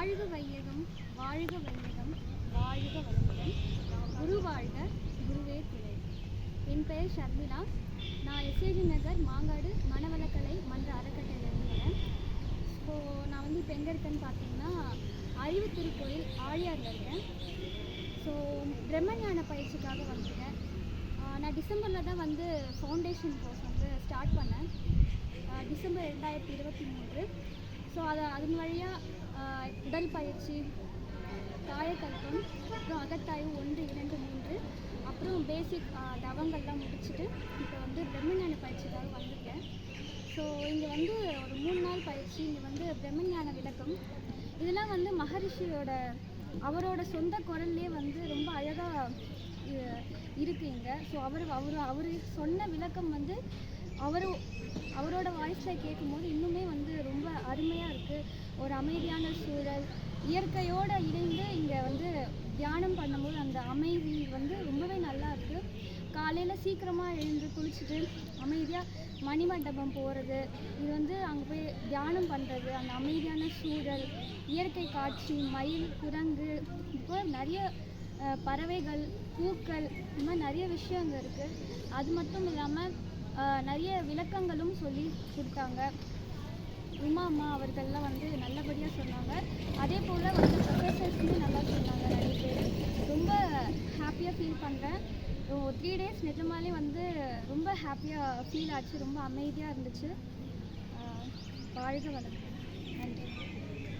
வாழ்க வையகம் வாழ்க வையகம் வாழ்க வளமுடன் குரு வாழ்க குருவே துணை. என் பெயர் ஷர்மிளா. நான் எஸ்ஏஜி நகர் மாங்காடு மனவளக்கலை மன்ற அறக்கட்டளையிலேருந்து வரேன். ஸோ நான் வந்து இப்போ எங்கே இருக்கேன்னு பார்த்தீங்கன்னா அறிவு திருக்கோயில் ஆழியாரில் இருக்கேன். ஸோ பிரம்மஞான பயிற்சிக்காக வந்துட்டேன். நான் டிசம்பரில் தான் வந்து ஃபவுண்டேஷன் கோர்ஸ் வந்து ஸ்டார்ட் பண்ணேன், டிசம்பர் 2023. ஸோ அதன் வழியாக உடல் பயிற்சி, காயக்கல்பம், அப்புறம் அகத்தாய்வு 1, 2, 3, அப்புறம் பேசிக் தவங்கள்லாம் முடிச்சுட்டு இப்போ வந்து பிரம்மஞான பயிற்சிக்காக வந்துட்டேன். ஸோ இங்கே வந்து ஒரு 3 நாள் பயிற்சி. இங்கே வந்து பிரம்மஞான விளக்கம் இதெல்லாம் வந்து மகரிஷியோட அவரோட சொந்த குரல்லே வந்து ரொம்ப அழகாக இருக்குங்க. ஸோ அவர் சொன்ன விளக்கம் வந்து அவரோட வாய்ஸில் கேட்கும்போது இன்னுமே வந்து ரொம்ப அருமையாக இருக்குது. ஒரு அமைதியான சூழல், இயற்கையோடு இணைந்து இங்கே வந்து தியானம் பண்ணும்போது அந்த அமைதி வந்து ரொம்பவே நல்லா இருக்குது. காலையில் சீக்கிரமாக எழுந்து குளிச்சுட்டு அமைதியாக மணிமண்டபம் போகிறது, இது வந்து அங்கே போய் தியானம் பண்ணுறது, அந்த அமைதியான சூழல், இயற்கை காட்சி, மயில், குரங்கு, இப்போ நிறைய பறவைகள், பூக்கள், இந்த மாதிரி நிறைய விஷயம் அங்கே இருக்குது. அது மட்டும் இல்லாமல் நிறைய விளக்கங்களும் சொல்லி கொடுத்தாங்க. உமா அம்மா அவர்கள்லாம் வந்து நல்லபடியாக சொன்னாங்க. அதே போல் வந்து ப்ரொஃபஸர்ஸுமே நல்லா சொன்னாங்க நிறைய பேர். ரொம்ப ஹாப்பியாக ஃபீல் பண்ணுறேன். 3 டேஸ் நிஜமாலே வந்து ரொம்ப ஹாப்பியாக ஃபீல் ஆச்சு. ரொம்ப அமைதியாக இருந்துச்சு. வாழ்க வளமுடன். நன்றி.